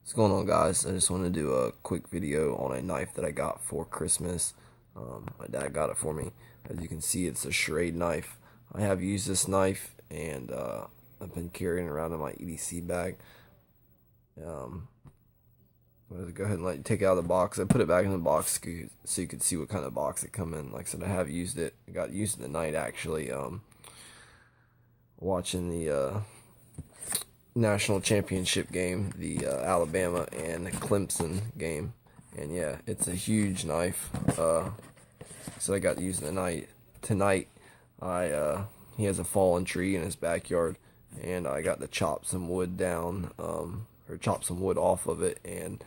What's going on, guys? I just want to do a quick video on a knife that I got for Christmas. My dad got it for me. As you can see, it's a Schrade knife. I have used this knife, and I've been carrying it around in my EDC bag. I'm going to go ahead and let you take it out of the box. I put it back in the box so you could see what kind of box it come in. Like I said, I have used it. I got used in the night, actually, watching the national championship game, the Alabama and Clemson game. And yeah, it's a huge knife. So I got to use it tonight. He has a fallen tree in his backyard, and I got to chop some wood down, or chop some wood off of it, and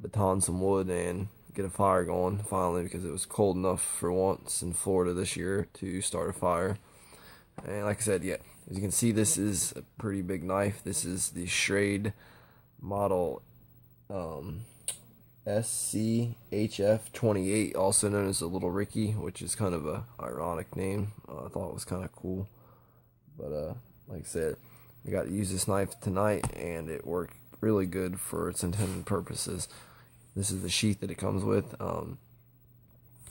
baton some wood and get a fire going finally, because it was cold enough for once in Florida this year to start a fire. And like I said, yeah, as you can see, this is a pretty big knife. This is the Schrade model Schf28, also known as the Little Ricky, which is kind of a ironic name. I thought it was kind of cool. But like I said, I got to use this knife tonight, and it worked really good for its intended purposes. This is the sheath that it comes with.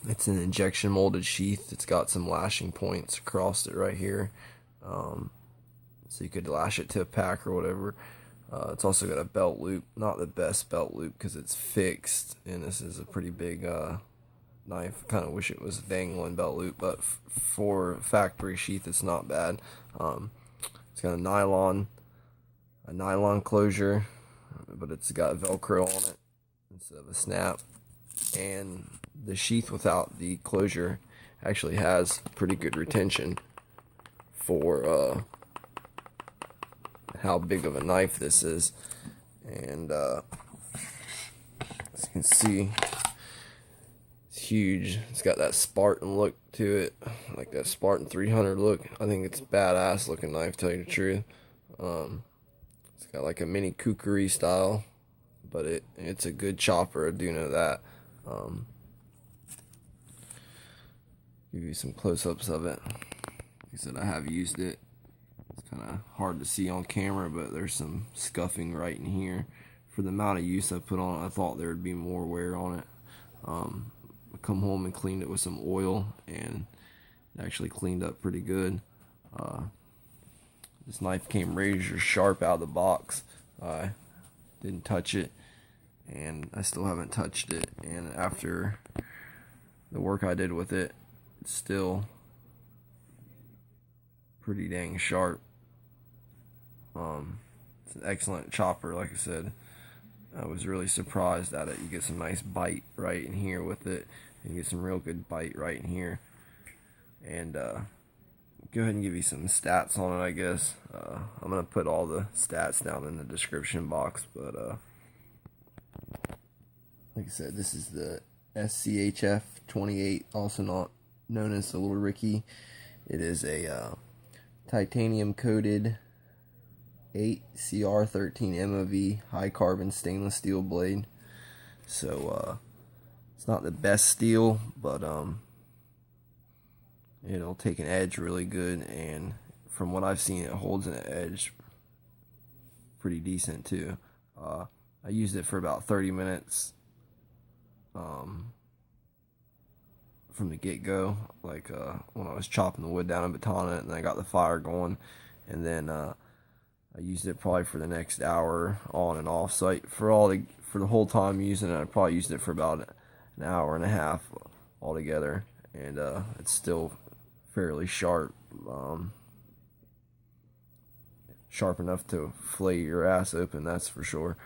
It's an injection molded sheath. It's got some lashing points across it right here, so you could lash it to a pack or whatever. It's also got a belt loop, not the best belt loop because it's fixed, and this is a pretty big knife. Kind of wish it was a dangling belt loop, but for factory sheath, it's not bad. It's got a nylon closure, but it's got Velcro on it instead of a snap. And the sheath without the closure actually has pretty good retention for how big of a knife this is. And as you can see, it's huge. It's got that Spartan look to it, like that Spartan 300 look. I think it's a badass looking knife, to tell you the truth. It's got like a mini kukri style, but it's a good chopper, I do know that. Give you some close-ups of it. Like I said, I have used it. It's kind of hard to see on camera, but there's some scuffing right in here. For the amount of use I put on it, I thought there would be more wear on it. I come home and cleaned it with some oil, and it actually cleaned up pretty good. This knife came razor sharp out of the box. I didn't touch it, and I still haven't touched it. And after the work I did with it, it's still pretty dang sharp. It's an excellent chopper, like I said. I was really surprised at it. You get some nice bite right in here with it, and you get some real good bite right in here. And go ahead and give you some stats on it, I guess. I'm gonna put all the stats down in the description box, but like I said, this is the SCHF28, also not known as the Little Ricky. It is a titanium coated 8CR13 MOV high carbon stainless steel blade. So it's not the best steel, but it'll take an edge really good, and from what I've seen, it holds an edge pretty decent too. I used it for about 30 minutes from the get-go, like when I was chopping the wood down and batoning it, and I got the fire going, and then I used it probably for the next hour on and off. So for the whole time using it, I probably used it for about an hour and a half altogether, and it's still fairly sharp, sharp enough to flay your ass open, that's for sure.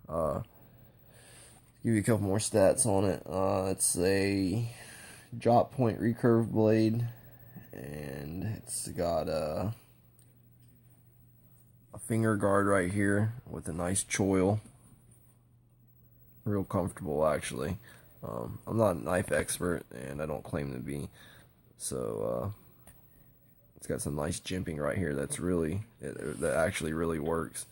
Give you a couple more stats on it. It's a drop point recurve blade, and it's got a finger guard right here with a nice choil. Real comfortable, actually. I'm not a knife expert, and I don't claim to be, so it's got some nice jimping right here that actually really works.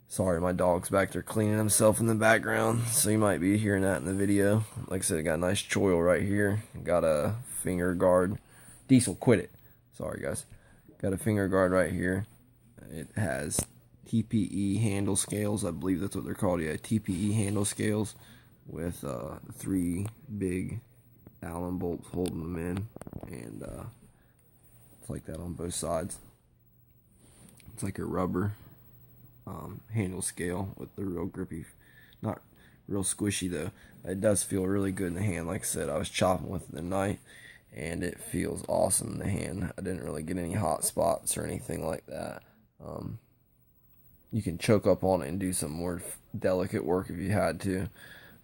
Sorry, my dog's back there cleaning himself in the background, so you might be hearing that in the video. Like I said, I got a nice choil right here. Got a finger guard. Diesel, quit it. Sorry, guys. Got a finger guard right here. It has TPE handle scales. I believe that's what they're called. Yeah, TPE handle scales with 3 big Allen bolts holding them in, and it's like that on both sides. It's like a rubber handle scale with the real grippy, not real squishy though. It does feel really good in the hand. Like I said, I was chopping with it tonight, and it feels awesome in the hand. I didn't really get any hot spots or anything like that. You can choke up on it and do some more delicate work if you had to,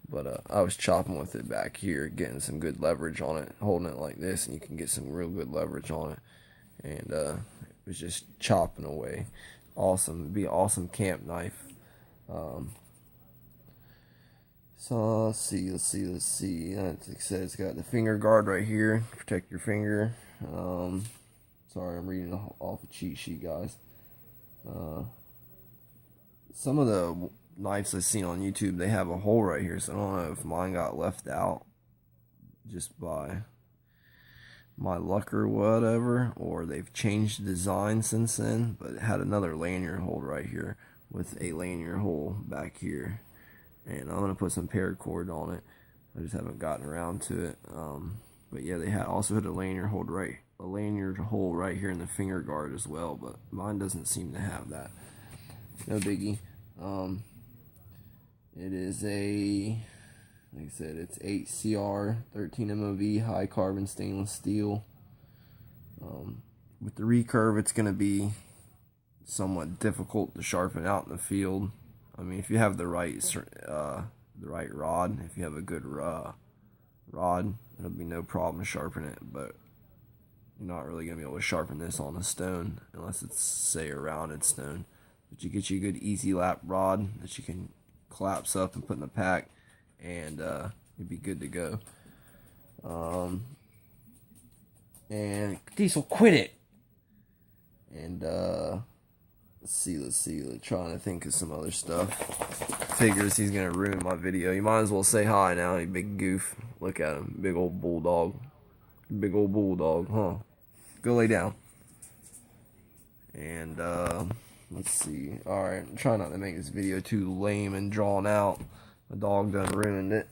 but I was chopping with it back here, getting some good leverage on it, holding it like this, and you can get some real good leverage on it. And it was just chopping away. Awesome. It'd be an awesome camp knife. So let's see. Like I said, it's got the finger guard right here, protect your finger. Sorry, I'm reading off a cheat sheet, guys. Some of the knives I've seen on YouTube, they have a hole right here, so I don't know if mine got left out just by my luck or whatever, or they've changed the design since then, but it had another lanyard hole right here with a lanyard hole back here, and I'm gonna put some paracord on it. I just haven't gotten around to it. But yeah, they also had a lanyard hole right here in the finger guard as well, but mine doesn't seem to have that. No biggie. It is a, like I said, it's 8CR 13 MOV high carbon stainless steel. With the recurve, it's going to be somewhat difficult to sharpen out in the field. I mean, if you have the right rod, if you have a good rod, it'll be no problem sharpening it. But you're not really going to be able to sharpen this on a stone unless it's, say, a rounded stone. But you get you a good easy lap rod that you can collapse up and put in the pack, and you'd be good to go. And Diesel, quit it. And let's see. Trying to think of some other stuff. Figures he's gonna ruin my video. You might as well say hi now, you big goof. Look at him, big old bulldog, huh? Go lay down. And let's see. Alright, I'm trying not to make this video too lame and drawn out. My dog done ruined it.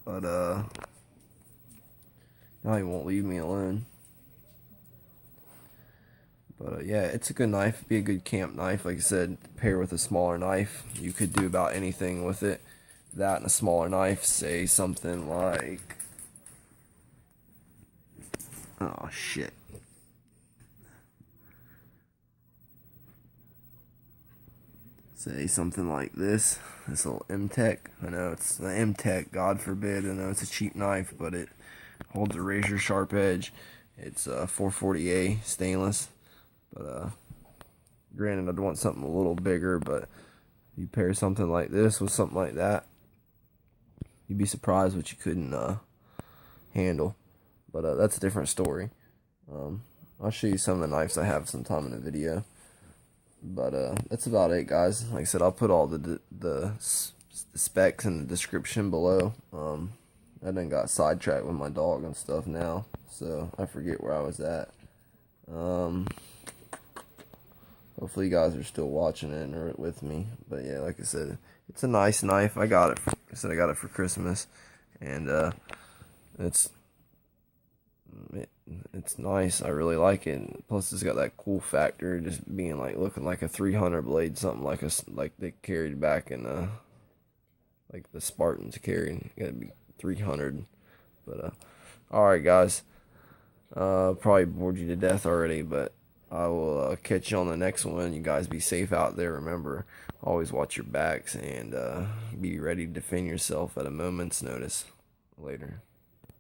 But, now he won't leave me alone. But, yeah, it's a good knife. Be a good camp knife. Like I said, pair with a smaller knife. You could do about anything with it. That and a smaller knife. Say something like... Oh, shit. Say something like this little M-Tech. I know it's the M-Tech, God forbid. I know it's a cheap knife, but it holds a razor sharp edge. It's 440A stainless, but granted, I'd want something a little bigger. But you pair something like this with something like that, you'd be surprised what you couldn't handle. But that's a different story. I'll show you some of the knives I have sometime in the video. But that's about it, guys. Like I said, I'll put all the specs in the description below. I done got sidetracked with my dog and stuff now, so I forget where I was at. Hopefully you guys are still watching it and are with me. But yeah, like I said, it's a nice knife. I got it for Christmas, and it's nice. I really like it. Plus, it's got that cool factor, just being like looking like a 300 blade, something like they carried back in like the Spartans carried. Gotta be 300. But all right, guys. Probably bored you to death already, but I will catch you on the next one. You guys be safe out there. Remember, always watch your backs and be ready to defend yourself at a moment's notice. Later.